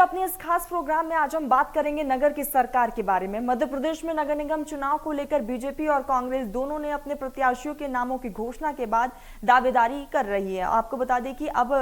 अपने इस खास प्रोग्राम में आज हम बात करेंगे नगर की सरकार के बारे में। मध्य प्रदेश में नगर निगम चुनाव को लेकर बीजेपी और कांग्रेस दोनों ने अपने प्रत्याशियों के नामों की घोषणा के बाद दावेदारी कर रही है। आपको बता दें कि अब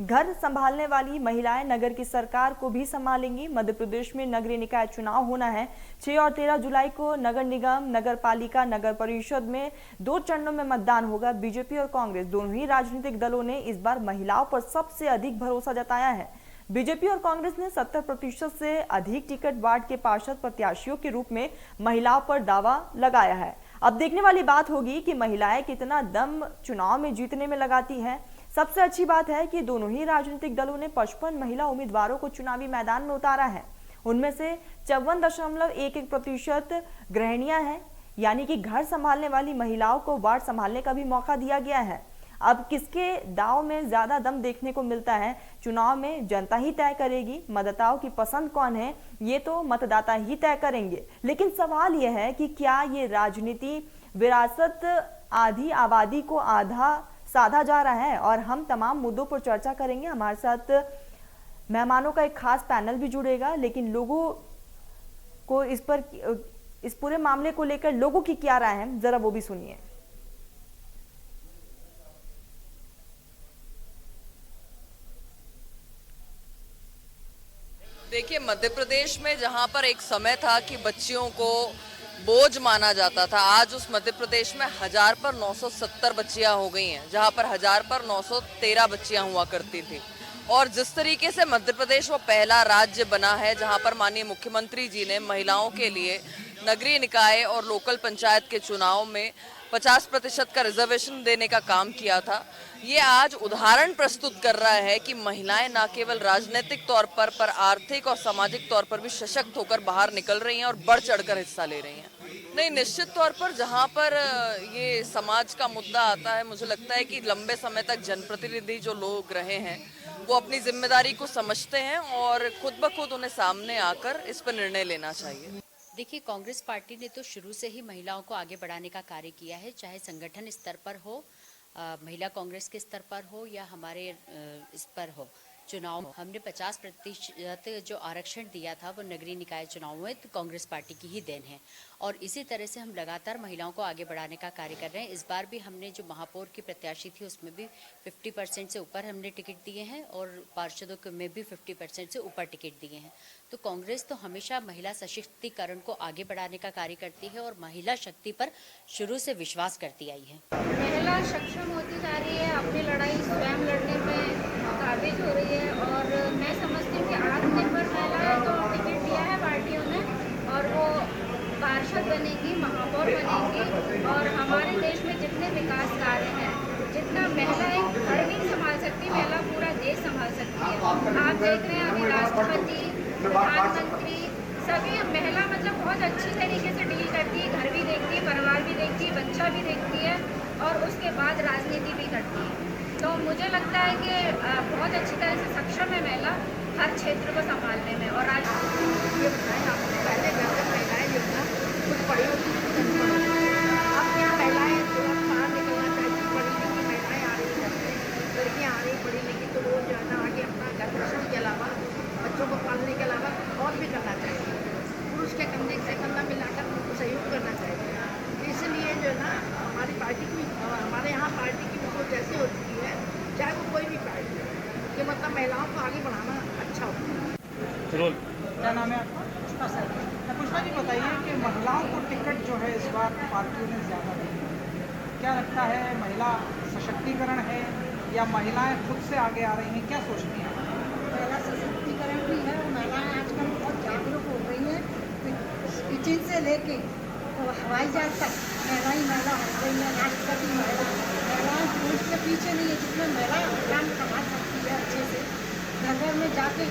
घर संभालने वाली महिलाएं नगर की सरकार को भी संभालेंगी। मध्य प्रदेश में नगरीय निकाय चुनाव होना है। 6 और 13 जुलाई को नगर निगम, नगर पालिका, नगर परिषद में 2 चरणों में मतदान होगा। बीजेपी और कांग्रेस दोनों ही राजनीतिक दलों ने इस बार महिलाओं पर सबसे अधिक भरोसा जताया है। बीजेपी और कांग्रेस ने 70% से अधिक टिकट वार्ड के पार्षद प्रत्याशियों के रूप में महिलाओं पर दावा लगाया है। अब देखने वाली बात होगी कि महिलाएं कितना दम चुनाव में जीतने में लगाती हैं। सबसे अच्छी बात है कि दोनों ही राजनीतिक दलों ने 55 महिला उम्मीदवारों को चुनावी मैदान में उतारा है। उनमें से 54.11% गृहिणियां हैं, यानी कि घर संभालने वाली महिलाओं को वार्ड संभालने का भी मौका दिया गया है। अब किसके दाव में ज्यादा दम देखने को मिलता है, चुनाव में जनता ही तय करेगी। मतदाताओं की पसंद कौन है, ये तो मतदाता ही तय करेंगे। लेकिन सवाल यह है कि क्या ये राजनीति विरासत आधी आबादी को आधा साधा जा रहा है? और हम तमाम मुद्दों पर चर्चा करेंगे। हमारे साथ मेहमानों का एक खास पैनल भी जुड़ेगा, लेकिन लोगों को इस पूरे मामले को लेकर लोगों की क्या राय है, जरा वो भी सुनिए। देखिए, मध्य प्रदेश में जहां पर एक समय था कि बच्चियों को बोझ माना जाता था, आज उस मध्य प्रदेश में 1000 पर 970 बच्चियां हो गई हैं, जहां पर 1000 पर 913 बच्चियां हुआ करती थी। और जिस तरीके से मध्य प्रदेश वो पहला राज्य बना है जहां पर माननीय मुख्यमंत्री जी ने महिलाओं के लिए नगरीय निकाय और लोकल पंचायत के चुनाव में 50% का रिजर्वेशन देने का काम किया था, ये आज उदाहरण प्रस्तुत कर रहा है कि महिलाएं न केवल राजनीतिक तौर पर आर्थिक और सामाजिक तौर पर भी सशक्त होकर बाहर निकल रही हैं और बढ़ चढ़कर हिस्सा ले रही हैं। नहीं, निश्चित तौर पर जहां पर ये समाज का मुद्दा आता है, मुझे लगता है कि लंबे समय तक जनप्रतिनिधि जो लोग रहे हैं वो अपनी जिम्मेदारी को समझते हैं और खुद ब खुद उन्हें सामने आकर इस पर निर्णय लेना चाहिए। देखिए, कांग्रेस पार्टी ने तो शुरू से ही महिलाओं को आगे बढ़ाने का कार्य किया है, चाहे संगठन स्तर पर हो, महिला कांग्रेस के स्तर पर हो या हमारे इस पर हो। चुनाव हमने 50% जो आरक्षण दिया था वो नगरीय निकाय चुनाव में तो कांग्रेस पार्टी की ही देन है, और इसी तरह से हम लगातार महिलाओं को आगे बढ़ाने का कार्य कर रहे हैं। इस बार भी हमने जो महापौर की प्रत्याशी थी उसमें भी 50% से ऊपर हमने टिकट दिए हैं और पार्षदों में भी 50% से ऊपर टिकट दिए हैं। तो कांग्रेस तो हमेशा महिला सशक्तिकरण को आगे बढ़ाने का कार्य करती है और महिला शक्ति पर शुरू से विश्वास करती आई है। महिला सक्षम होती जा रही है, अपनी लड़ाई स्वयं लड़ने में काबिज हो रही है, और मैं समझती हूँ कि आत्मनिर्भर महिला है तो टिकट दिया है पार्टियों ने, और वो पार्षद बनेगी, महापौर बनेगी। और हमारे देश में जितने विकास कार्य हैं, जितना महिला एक घर नहीं संभाल सकती, महिला पूरा देश संभाल सकती है। आप देख रहे हैं अभी राष्ट्रपति, प्रधानमंत्री, सभी महिला मतलब बहुत अच्छी तरीके से डील करती है, घर भी देखती है, परिवार भी देखती है, बच्चा भी देखती है, और उसके बाद राजनीति भी करती है। तो मुझे लगता है कि बहुत अच्छी तरह से सक्षम है महिला हर क्षेत्र को संभालने में। और आज ये बताएं, आपने पहले घर में महिलाएं जो ना कुछ पढ़ी होती थी, अब यहाँ महिलाएं थोड़ा बाहर निकलना चाहती, पढ़ी लिखी महिलाएं आ रही हैं, लड़कियाँ आ रही पढ़ी लिखी, तो वो जो है ना आगे अपना घर पोषण के अलावा बच्चों को पालने के अलावा और भी करना चाहिए। पुरुष के कंधे से कंधा मिलाकर उनको सहयोग करना चाहिए। इसलिए जो है ना हमारी पार्टी की, हमारे यहाँ पार्टी की सोच ऐसी होती है, चाहे वो कोई भी पार्टी हो, कि मतलब महिलाओं को आगे बढ़ाना अच्छा होता है। क्या नाम है आपका? पुष्पा सर। पुष्पा जी, बताइए कि महिलाओं को टिकट जो है इस बार पार्टियों ने ज़्यादा दी, क्या लगता है, महिला सशक्तिकरण है या महिलाएं खुद से आगे आ रही हैं, क्या सोचती हैं? महिला सशक्तिकरण भी है और महिलाएं आजकल बहुत जागरूक हो गई हैं। किचन से लेके तो हवाई जहाज तक महिला ही महिला हो गई है। राष्ट्रपति महिला, महिलाएं पुरुष के पीछे नहीं है, जिसमें महिला काम संभाल सकती है अच्छे से, घर घर में जाके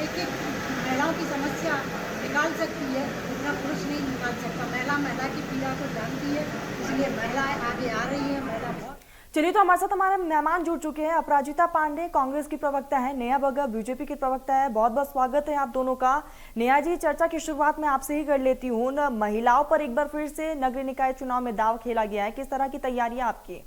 एक एक महिलाओं की समस्या निकाल सकती है, जितना पुरुष नहीं निकाल सकता। महिला की पीड़ा को जानती है, इसलिए महिलाएं आगे आ रही है। महिला बहुत। चलिए, तो हमारे साथ हमारे मेहमान जुड़ चुके हैं। अपराजिता पांडे कांग्रेस की प्रवक्ता है, नेहा बग्गा बीजेपी की प्रवक्ता है। बहुत बहुत स्वागत है आप दोनों का। नेहा जी, चर्चा की शुरुआत मैं आपसे ही कर लेती हूँ। महिलाओं पर एक बार फिर से नगरीय निकाय चुनाव में दाव खेला गया है, किस तरह की तैयारियां आपकी?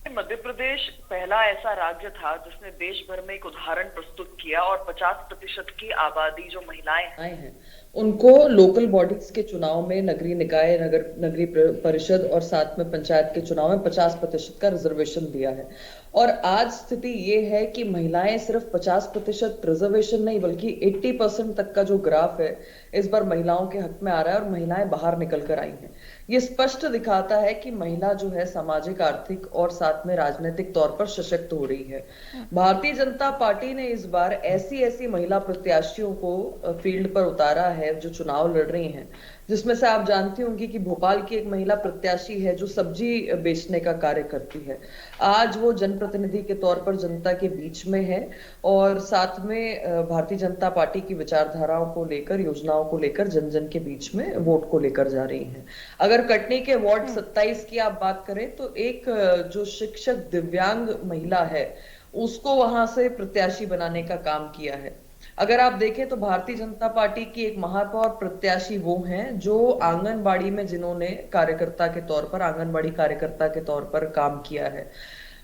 मध्य प्रदेश पहला ऐसा राज्य था जिसने देश भर में एक उदाहरण प्रस्तुत किया और 50% की आबादी जो महिलाएं हैं उनको लोकल बॉडीज के चुनाव में नगरीय निकाय, नगरीय परिषद और साथ में पंचायत के चुनाव में 50% का रिजर्वेशन दिया है। और आज स्थिति ये है कि महिलाएं सिर्फ 50% रिजर्वेशन नहीं बल्कि 80% तक का जो ग्राफ है इस बार महिलाओं के हक में आ रहा है और महिलाएं बाहर निकल कर आई हैं। ये स्पष्ट दिखाता है कि महिला जो है सामाजिक, आर्थिक और साथ में राजनीतिक तौर पर सशक्त हो रही है। भारतीय जनता पार्टी ने इस बार ऐसी महिला प्रत्याशियों को फील्ड पर उतारा है जो चुनाव लड़ रही हैं, जिसमें से आप जानती होंगी कि भोपाल की एक महिला प्रत्याशी है जो सब्जी बेचने का कार्य करती है। आज वो जनप्रतिनिधि के तौर पर जनता के बीच में है और साथ में भारतीय जनता पार्टी की विचारधाराओं को लेकर, योजनाओं को लेकर जन जन के बीच में वोट को लेकर जा रही हैं। अगर कटनी के वार्ड 27 की आप बात करें तो एक जो शिक्षक दिव्यांग महिला है उसको वहां से प्रत्याशी बनाने का काम किया है। अगर आप देखें तो भारतीय जनता पार्टी की एक महापौर प्रत्याशी वो हैं जो आंगनबाड़ी में जिन्होंने कार्यकर्ता के तौर पर, आंगनबाड़ी कार्यकर्ता के तौर पर काम किया है।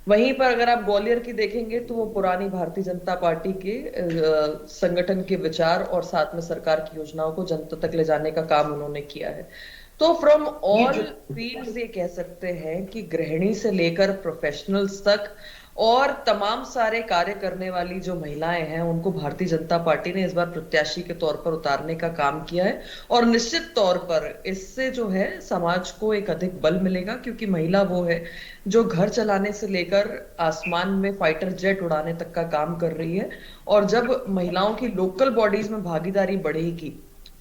वहीं पर अगर आप ग्वालियर की देखेंगे तो वो पुरानी भारतीय जनता पार्टी के संगठन के विचार और साथ में सरकार की योजनाओं को जनता तक ले जाने का काम उन्होंने किया है। तो फ्रॉम ऑल फील्ड्स ये कह सकते हैं कि गृहिणी से लेकर प्रोफेशनल्स तक और तमाम सारे कार्य करने वाली जो महिलाएं हैं उनको भारतीय जनता पार्टी ने इस बार प्रत्याशी के तौर पर उतारने का काम किया है। और निश्चित तौर पर इससे जो है समाज को एक अधिक बल मिलेगा, क्योंकि महिला वो है जो घर चलाने से लेकर आसमान में फाइटर जेट उड़ाने तक का काम कर रही है। और जब महिलाओं की लोकल बॉडीज में भागीदारी बढ़ेगी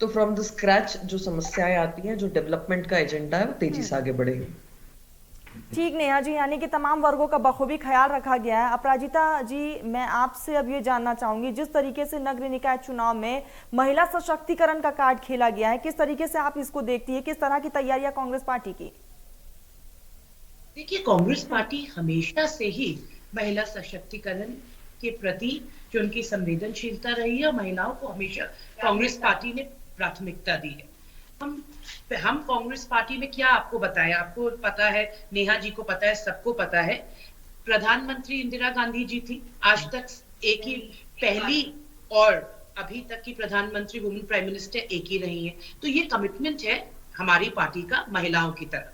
तो फ्रॉम द स्क्रैच जो समस्याएं आती हैं, जो डेवलपमेंट का एजेंडा है, वो तेजी से आगे बढ़ेगी। ठीक नेहा जी, यानी कि तमाम वर्गों का बखूबी ख्याल रखा गया है। अपराजिता जी, मैं आपसे अब ये जानना चाहूंगी, जिस तरीके से नगरीय निकाय चुनाव में महिला सशक्तिकरण का कार्ड खेला गया है, किस तरीके से आप इसको देखती है? किस तरह की तैयारियां कांग्रेस पार्टी की? देखिए, कांग्रेस पार्टी हमेशा से ही महिला सशक्तिकरण के प्रति जो उनकी संवेदनशीलता रही है, महिलाओं को हमेशा कांग्रेस पार्टी ने प्राथमिकता दी है। हम कांग्रेस पार्टी में क्या आपको बताएं, आपको पता है, नेहा जी को पता है, सबको पता है, प्रधानमंत्री इंदिरा गांधी जी थी, आज तक एक ही, पहली और अभी तक की प्रधानमंत्री, वुमेन प्राइम मिनिस्टर एक ही रही है। तो ये कमिटमेंट है हमारी पार्टी का महिलाओं की तरफ।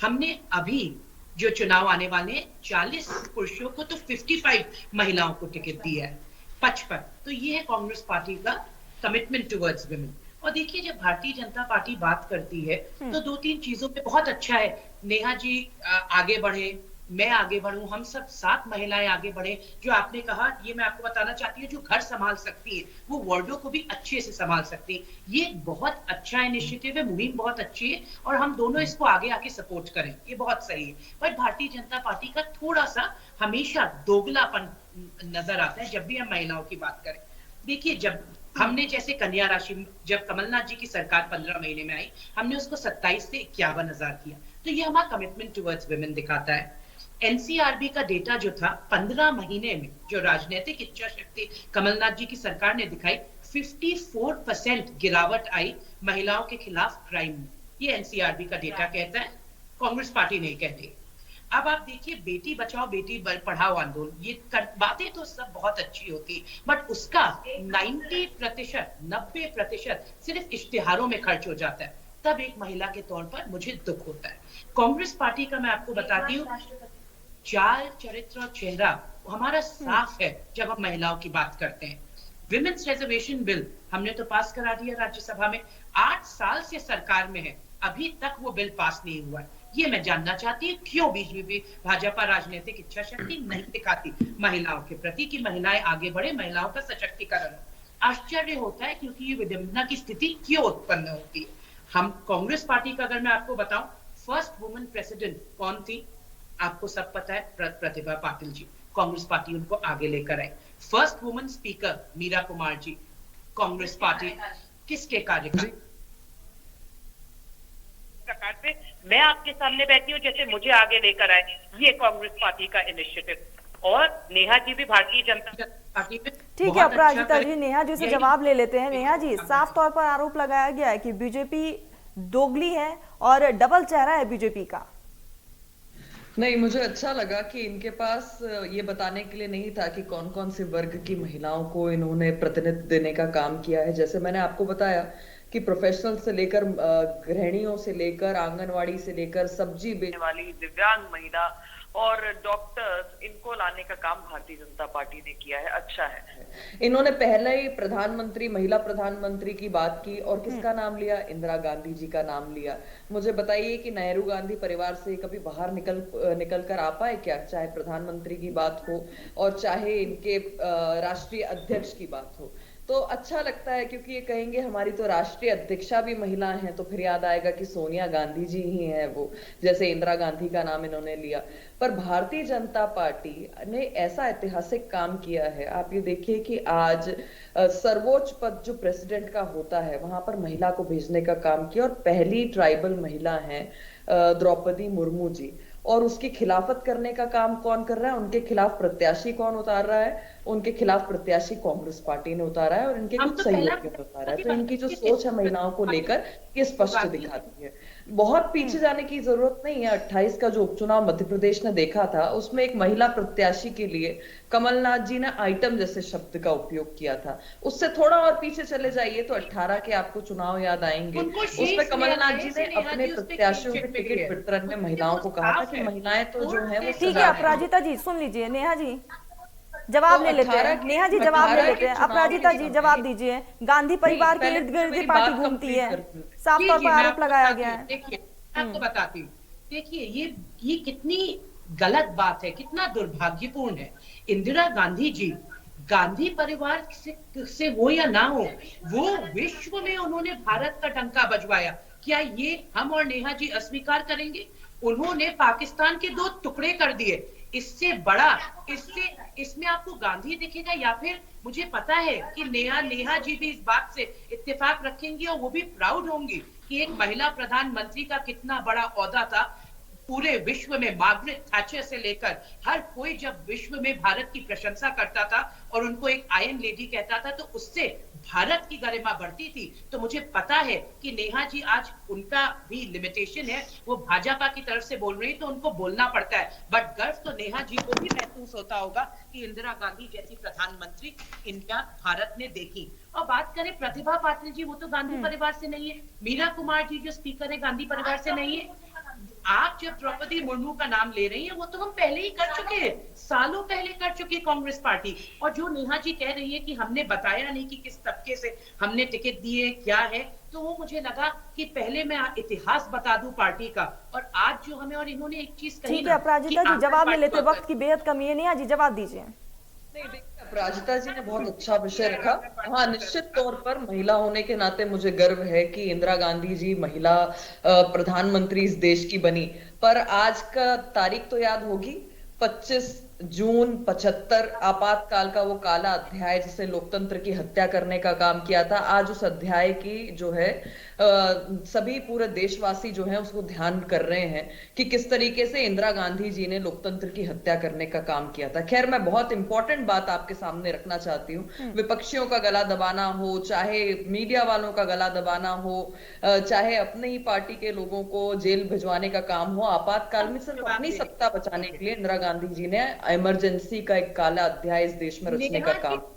हमने अभी जो चुनाव आने वाले 40 पुरुषों को तो 55 महिलाओं को टिकट दिया है, 55। तो ये है कांग्रेस पार्टी का कमिटमेंट टुवर्ड्स वुमेन। और देखिए, जब भारतीय जनता पार्टी बात करती है तो 2-3 चीजों पे बहुत अच्छा है, नेहा जी आगे बढ़े, मैं आगे बढ़ूं, हम सब 7 महिलाएं आगे बढ़े। जो आपने कहा, ये मैं आपको बताना चाहती हूँ, जो घर संभाल सकती है वो वार्डों को भी अच्छे से संभाल सकती है। ये बहुत अच्छा इनिशिएटिव है, मुहिम बहुत अच्छी है और हम दोनों इसको आगे आके सपोर्ट करें, ये बहुत सही है। पर भारतीय जनता पार्टी का थोड़ा सा हमेशा दोगलापन नजर आता है जब भी हम महिलाओं की बात करें। देखिए, जब हमने जैसे कन्या राशि, जब कमलनाथ जी की सरकार 15 महीने में आई, हमने उसको 27 से 51,000 किया। तो ये हमारा कमिटमेंट टुवर्ड्स वुमेन दिखाता है। एनसीआरबी का डेटा जो था 15 महीने में, जो राजनीतिक इच्छा शक्ति कमलनाथ जी की सरकार ने दिखाई, 54% गिरावट आई महिलाओं के खिलाफ क्राइम में। ये एनसीआरबी का डेटा कहता है, कांग्रेस पार्टी नहीं कहती। अब आप देखिए, बेटी बचाओ बेटी पढ़ाओ आंदोलन, ये बातें तो सब बहुत अच्छी होती, बट उसका 90% सिर्फ इश्तिहारों में खर्च हो जाता है। तब एक महिला के तौर पर मुझे दुख होता है। कांग्रेस पार्टी का मैं आपको बताती हूँ, चाल, चरित्र और चेहरा हमारा साफ है जब हम महिलाओं की बात करते हैं। विमेन्स रिजर्वेशन बिल हमने तो पास करा दिया राज्यसभा में, 8 साल से सरकार में है, अभी तक वो बिल पास नहीं हुआ है। ये मैं जानना चाहती हूँ, क्यों बीजेपी भाजपा राजनीतिक इच्छा शक्ति नहीं दिखाती महिलाओं के प्रति कि महिलाएं आगे बढ़े, महिलाओं का सशक्तिकरण हो। आश्चर्य होता है, क्योंकि ये विडंबना की स्थिति क्यों उत्पन्न होती है। हम कांग्रेस पार्टी का अगर मैं आपको बताऊं, फर्स्ट वुमेन प्रेसिडेंट कौन थी, आपको सब पता है, प्रतिभा पाटिल जी। कांग्रेस पार्टी उनको आगे लेकर आई। First women speaker Meera Kumar ji, Congress party किसके कार्यकाल से मैं आपके सामने बैठी हूँ, जैसे मुझे आगे लेकर आए, ये कांग्रेस पार्टी का इनिशिएटिव। और नेहा जी भी भारतीय जनता पार्टी में। ठीक है अपराजिता जी, नेहा जी से जवाब ले लेते हैं। नेहा जी, साफ तौर पर आरोप लगाया गया है कि बीजेपी दोगली है और डबल चेहरा है बीजेपी का। नहीं, मुझे अच्छा लगा कि इनके पास ये बताने के लिए नहीं था कि कौन कौन से वर्ग की महिलाओं को इन्होंने प्रतिनिधित्व देने का काम किया है। जैसे मैंने आपको बताया कि प्रोफेशनल से लेकर गृहिणियों से लेकर आंगनवाड़ी से लेकर सब्जी बेचने वाली दिव्यांग महिला और डॉक्टर्स, इनको लाने का काम भारतीय जनता पार्टी ने किया है। अच्छा है, इन्होंने पहले ही प्रधानमंत्री, महिला प्रधानमंत्री की बात की और किसका नाम लिया? इंदिरा गांधी जी का नाम लिया। मुझे बताइए कि नेहरू गांधी परिवार से कभी बाहर निकल कर आ पाए क्या? चाहे प्रधानमंत्री की बात हो और चाहे इनके राष्ट्रीय अध्यक्ष की बात हो। तो अच्छा लगता है क्योंकि ये कहेंगे हमारी तो राष्ट्रीय अध्यक्षा भी महिला हैं, तो फिर याद आएगा कि सोनिया गांधी जी ही हैं वो, जैसे इंदिरा गांधी का नाम इन्होंने लिया। पर भारतीय जनता पार्टी ने ऐसा ऐतिहासिक काम किया है। आप ये देखिए कि आज सर्वोच्च पद जो प्रेसिडेंट का होता है वहां पर महिला को भेजने का काम किया और पहली ट्राइबल महिला है द्रौपदी मुर्मू जी। और उसकी खिलाफत करने का काम कौन कर रहा है? उनके खिलाफ प्रत्याशी कौन उतार रहा है? उनके खिलाफ प्रत्याशी कांग्रेस पार्टी ने उतारा है और इनके कुछ सहयोगियों ने उतारा है। तो इनकी जो सोच है महिलाओं को लेकर ये स्पष्ट दिखाती है। बहुत पीछे जाने की जरूरत नहीं है। 28 का जो उपचुनाव मध्य प्रदेश ने देखा था उसमें एक महिला प्रत्याशी के लिए कमलनाथ जी ने आइटम जैसे शब्द का उपयोग किया था। उससे थोड़ा और पीछे चले जाइए तो 18 के आपको चुनाव याद आएंगे। उसमें कमलनाथ जी ने अपने प्रत्याशियों के टिकट वितरण में महिलाओं को कहा था कि महिलाएं तो जो है वो ठीक है। अपराजिता जी सुन लीजिए, नेहा जी जवाब ले लेते हैं। नेहा जी जवाब ले लेते हैं। अपराजिता जी जवाब दीजिए। गांधी परिवार के इर्द गिर्द ये पार्टी घूमती है, साफ तौर पर आरोप लगाया गया है। देखिए मैं आपको बताती हूँ, देखिए ये कितनी गलत बात है, कितना दुर्भाग्यपूर्ण है। इंदिरा गांधी जी गांधी परिवार से हो या ना हो, वो विश्व में उन्होंने भारत का डंका बजवाया। क्या ये हम और नेहा जी अस्वीकार करेंगे? उन्होंने पाकिस्तान के 2 टुकड़े कर दिए। इससे बड़ा, इसमें आपको गांधी दिखेगा? या फिर मुझे पता है कि नेहा जी भी इस बात से इत्तेफाक रखेंगी और वो भी प्राउड होंगी कि एक महिला प्रधानमंत्री का कितना बड़ा ओहदा था। पूरे विश्व में मार्गरेट थैचर से लेकर हर कोई जब विश्व में भारत की प्रशंसा करता था और उनको एक आयरन लेडी कहता था तो उससे भारत की गरिमा बढ़ती थी। तो मुझे पता है कि नेहा जी आज उनका भी लिमिटेशन है, वो भाजपा की तरफ से बोल रही तो उनको बोलना पड़ता है। बट गर्व तो नेहा जी को भी महसूस होता होगा कि इंदिरा गांधी जैसी प्रधानमंत्री इनका भारत ने देखी। और बात करें प्रतिभा पाटिल जी, वो तो गांधी परिवार से नहीं है। मीरा कुमार जी जो स्पीकर है गांधी परिवार से नहीं है। आप जब द्रौपदी मुर्मू का नाम ले रही हैं, वो तो हम पहले ही कर चुके हैं, सालों पहले कर चुकी है कांग्रेस पार्टी। और जो नेहा जी कह रही है कि हमने बताया नहीं कि किस तबके से हमने टिकट दिए, क्या है, तो वो मुझे लगा कि पहले मैं इतिहास बता दूं पार्टी का। और आज जो हमें, और इन्होंने एक चीज कही, ठीक है अपराजिता जी जवाब ले लेते, वक्त की बेहद कमी है। नेहा जी जवाब दीजिए। नहीं, देखिए अपराजिता जी ने बहुत अच्छा विषय रखा। हाँ, निश्चित तौर पर महिला होने के नाते मुझे गर्व है कि इंदिरा गांधी जी महिला प्रधानमंत्री इस देश की बनी। पर आज का तारीख तो याद होगी, 25 जून 75, आपातकाल का वो काला अध्याय जिसे लोकतंत्र की हत्या करने का काम किया था। आज उस अध्याय की जो है सभी पूरे देशवासी जो है उसको ध्यान कर रहे हैं कि किस तरीके से इंदिरा गांधी जी ने लोकतंत्र की हत्या करने का काम किया था। खैर, मैं बहुत इंपॉर्टेंट बात आपके सामने रखना चाहती हूँ। विपक्षियों का गला दबाना हो, चाहे मीडिया वालों का गला दबाना हो, चाहे अपने ही पार्टी के लोगों को जेल भिजवाने का काम हो, आपातकाल में सिर्फ अपनी सत्ता बचाने के लिए इंदिरा गांधी जी ने इमरजेंसी का एक काला अध्याय इस देश में रचने का काम किया।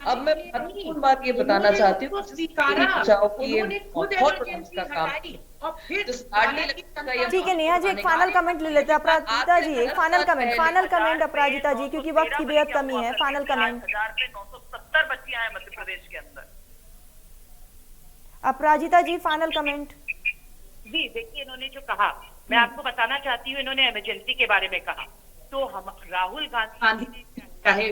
अब मैं महत्वपूर्ण बात ये बताना चाहती हूँ, बचाओ की ये बहुत का काम। ठीक है नेहा जी, एक फाइनल कमेंट ले लेते हैं। अपराजिता जी एक फाइनल कमेंट अपराजिता जी, क्योंकि वक्त की बेहद कमी है। Final comment. 970 बच्चियां हैं मध्य प्रदेश के अंदर। अपराजिता जी फाइनल कमेंट। जी देखिए, इन्होंने जो कहा, मैं आपको बताना चाहती हूँ, इन्होंने इमरजेंसी के बारे में कहा। तो हम राहुल गांधी ने चाहे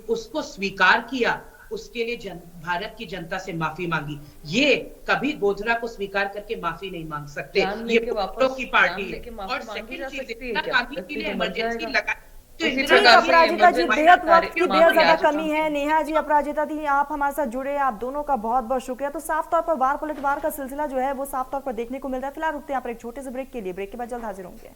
उसको स्वीकार किया, उसके लिए भारत की जनता से माफी मांगी। ये कभी गोधरा को स्वीकार करके माफी नहीं मांग सकते। ये वापस की पार्टी है। और सेकंड चीज, इंदिरा गांधी के लिए इमरजेंसी लगाई। अपराजिता जी बेहद वक्त की बेहद ज्यादा कमी है। नेहा जी, अपराजिता जी आप हमारे साथ जुड़े, आप दोनों का बहुत बहुत शुक्रिया। तो साफ तौर पर वार पलटवार का सिलसिला जो है वो साफ तौर पर देखने को मिल रहा है। फिलहाल रुकते हैं यहाँ पर एक छोटे से ब्रेक के लिए। ब्रेक के बाद जल्द हाजिर होंगे।